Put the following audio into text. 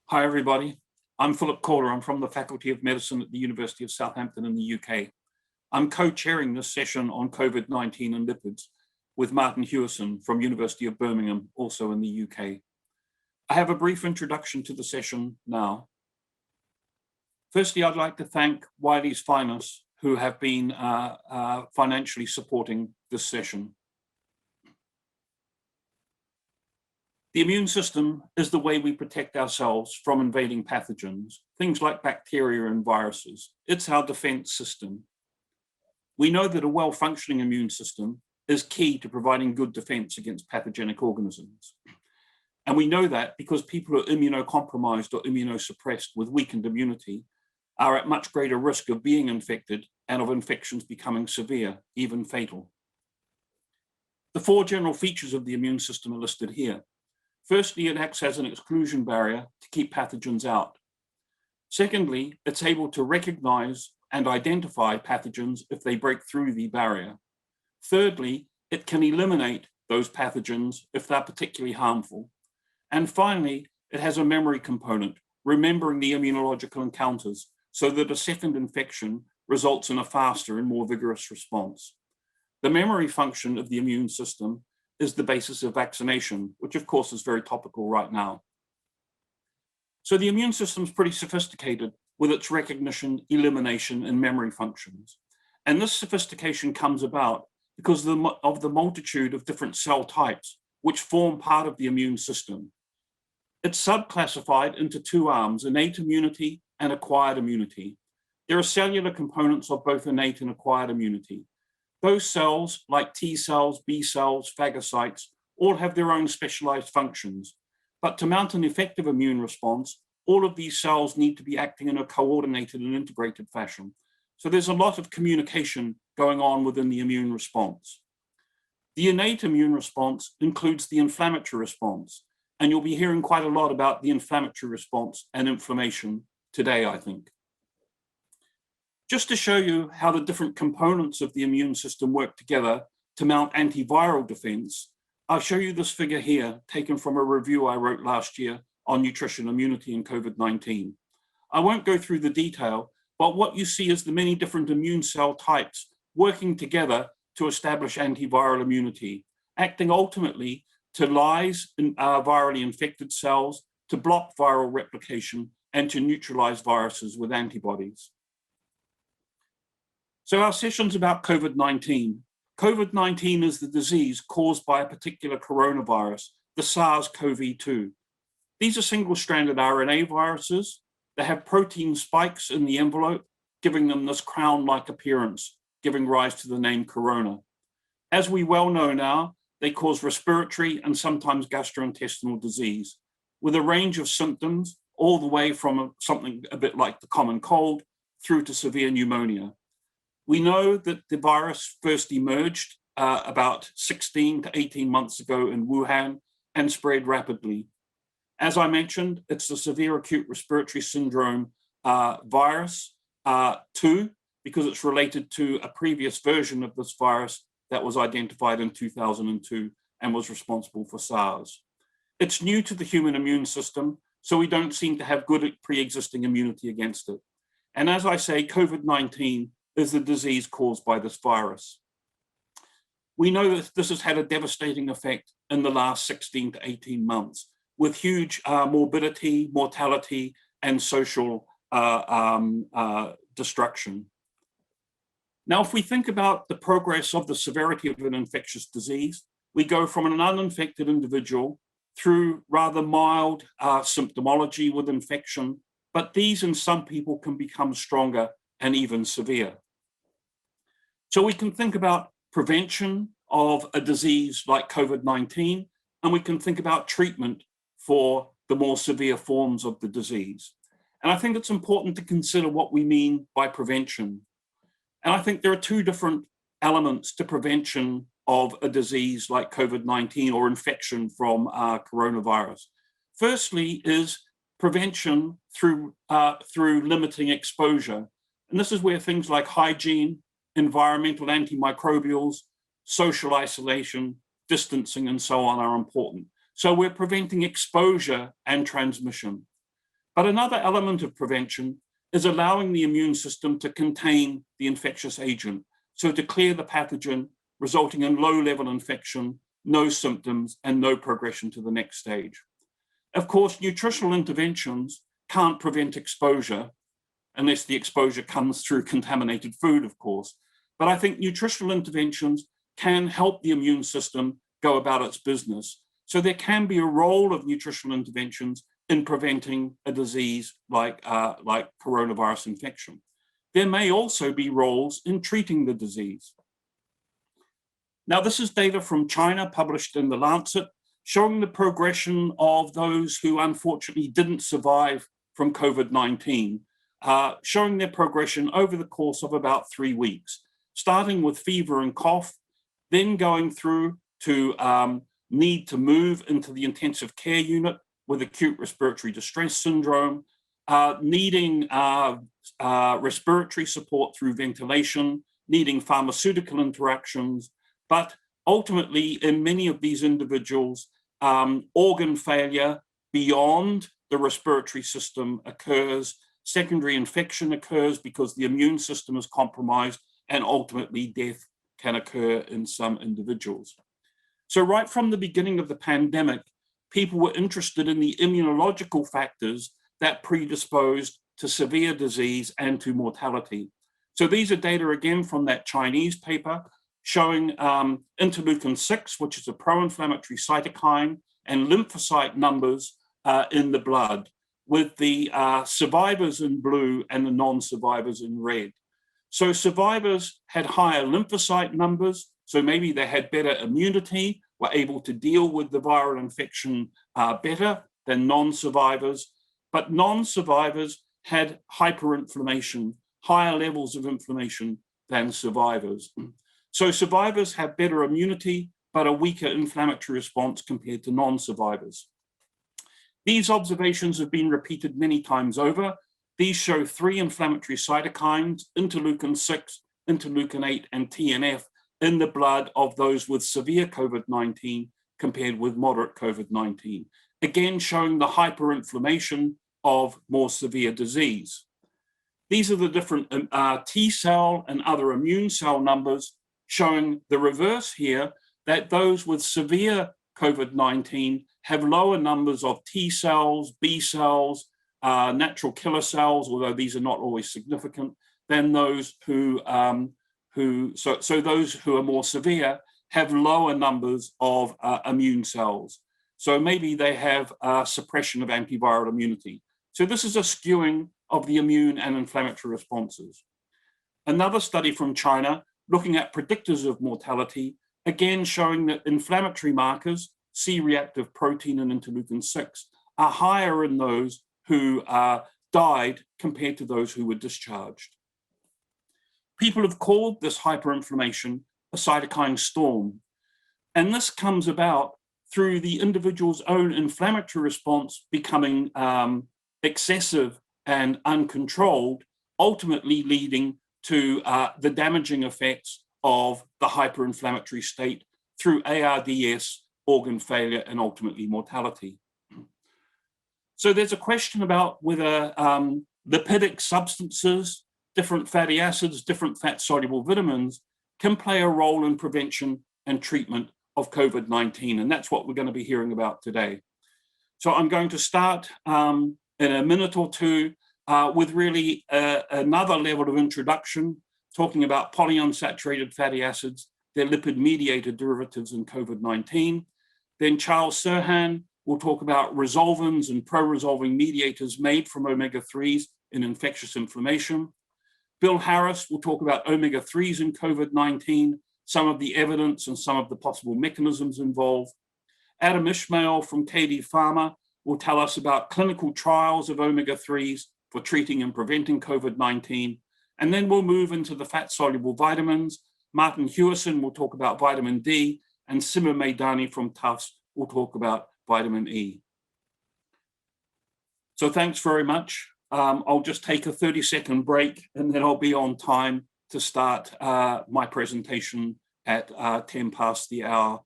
Hi, everybody. I'm Philip Calder. I'm from the Faculty of Medicine at the University of Southampton in the UK. I'm co-chairing this session on COVID-19 and lipids with Martin Hewison from University of Birmingham, also in the UK. I have a brief introduction to the session now. Firstly, I'd like to thank Wiley's Finest, who have been financially supporting this session. The immune system is the way we protect ourselves from invading pathogens, things like bacteria and viruses. It's our defense system. We know that a well-functioning immune system is key to providing good defense against pathogenic organisms. And we know that because people who are immunocompromised or immunosuppressed with weakened immunity are at much greater risk of being infected and of infections becoming severe, even fatal. The four general features of the immune system are listed here. Firstly, it acts as an exclusion barrier to keep pathogens out. Secondly, it's able to recognize and identify pathogens if they break through the barrier. Thirdly, it can eliminate those pathogens if they're particularly harmful. And finally, it has a memory component, remembering the immunological encounters so that a second infection results in a faster and more vigorous response. The memory function of the immune system is the basis of vaccination, which of course is very topical right now. So the immune system is pretty sophisticated with its recognition, elimination, and memory functions. And this sophistication comes about because of the multitude of different cell types which form part of the immune system. It's subclassified into two arms, innate immunity and acquired immunity. There are cellular components of both innate and acquired immunity. Those cells, like T cells, B cells, phagocytes, all have their own specialized functions. But to mount an effective immune response, all of these cells need to be acting in a coordinated and integrated fashion. So there's a lot of communication going on within the immune response. The innate immune response includes the inflammatory response, and you'll be hearing quite a lot about the inflammatory response and inflammation today, I think. Just to show you how the different components of the immune system work together to mount antiviral defense, I'll show you this figure here, taken from a review I wrote last year on nutrition, immunity, and COVID-19. I won't go through the detail, but what you see is the many different immune cell types working together to establish antiviral immunity, acting ultimately to lyse virally infected cells, to block viral replication, and to neutralize viruses with antibodies. So our session's about COVID-19. COVID-19 is the disease caused by a particular coronavirus, the SARS-CoV-2. These are single-stranded RNA viruses. They have protein spikes in the envelope, giving them this crown-like appearance, giving rise to the name corona. As we well know now, they cause respiratory and sometimes gastrointestinal disease, with a range of symptoms all the way from something a bit like the common cold through to severe pneumonia. We know that the virus first emerged about 16 to 18 months ago in Wuhan and spread rapidly. As I mentioned, it's the severe acute respiratory syndrome virus 2, because it's related to a previous version of this virus that was identified in 2002 and was responsible for SARS. It's new to the human immune system, so we don't seem to have good pre-existing immunity against it. And as I say, COVID-19 is the disease caused by this virus. We know that this has had a devastating effect in the last 16 to 18 months, with huge morbidity, mortality, and social destruction. Now, if we think about the progress of the severity of an infectious disease, we go from an uninfected individual through rather mild symptomology with infection, but these in some people can become stronger and even severe. So we can think about prevention of a disease like COVID-19, and we can think about treatment for the more severe forms of the disease. And I think it's important to consider what we mean by prevention. And I think there are two different elements to prevention of a disease like COVID-19 or infection from coronavirus. Firstly is prevention through limiting exposure. And this is where things like hygiene, environmental antimicrobials, social isolation, distancing, and so on are important. So we're preventing exposure and transmission. But another element of prevention is allowing the immune system to contain the infectious agent, so to clear the pathogen, resulting in low-level infection, no symptoms, and no progression to the next stage. Of course, nutritional interventions can't prevent exposure, unless the exposure comes through contaminated food, of course. But I think nutritional interventions can help the immune system go about its business. So there can be a role of nutritional interventions in preventing a disease like coronavirus infection. There may also be roles in treating the disease. Now, this is data from China published in The Lancet, showing the progression of those who unfortunately didn't survive from COVID-19, showing their progression over the course of about 3 weeks, starting with fever and cough, then going through to need to move into the intensive care unit with acute respiratory distress syndrome, needing respiratory support through ventilation, needing pharmaceutical interactions, but ultimately in many of these individuals, organ failure beyond the respiratory system occurs, secondary infection occurs because the immune system is compromised, and ultimately death can occur in some individuals. So right from the beginning of the pandemic, people were interested in the immunological factors that predisposed to severe disease and to mortality. So these are data again from that Chinese paper showing interleukin-6, which is a pro-inflammatory cytokine, and lymphocyte numbers in the blood, with the survivors in blue and the non-survivors in red. So survivors had higher lymphocyte numbers, so maybe they had better immunity, were able to deal with the viral infection better than non-survivors, but non-survivors had hyperinflammation, higher levels of inflammation than survivors. So survivors have better immunity, but a weaker inflammatory response compared to non-survivors. These observations have been repeated many times over. These show 3 inflammatory cytokines, interleukin-6, interleukin-8, and TNF, in the blood of those with severe COVID-19 compared with moderate COVID-19, again showing the hyperinflammation of more severe disease. These are the different T cell and other immune cell numbers, showing the reverse here, that those with severe COVID-19 have lower numbers of T cells, B cells, natural killer cells, although these are not always significant, than those so those who are more severe have lower numbers of immune cells. So maybe they have suppression of antiviral immunity. So this is a skewing of the immune and inflammatory responses. Another study from China looking at predictors of mortality, again showing that inflammatory markers, C-reactive protein and interleukin-6, are higher in those who died compared to those who were discharged. People have called this hyperinflammation a cytokine storm, and this comes about through the individual's own inflammatory response becoming excessive and uncontrolled, ultimately leading to the damaging effects of the hyperinflammatory state through ARDS, organ failure, and ultimately mortality. So there's a question about whether lipidic substances, different fatty acids, different fat-soluble vitamins can play a role in prevention and treatment of COVID-19, and that's what we're going to be hearing about today. So I'm going to start in a minute or two with really another level of introduction, talking about polyunsaturated fatty acids, their lipid-mediated derivatives in COVID-19. Then Charles Serhan will talk about resolvins and pro-resolving mediators made from omega-3s in infectious inflammation. Bill Harris will talk about omega-3s in COVID-19, some of the evidence and some of the possible mechanisms involved. Adam Ishmael from KD Pharma will tell us about clinical trials of omega-3s for treating and preventing COVID-19. And then we'll move into the fat-soluble vitamins. Martin Hewison will talk about vitamin D, and Sima Maidani from Tufts will talk about vitamin E. So thanks very much. I'll just take a 30-second break, and then I'll be on time to start my presentation at 10 past the hour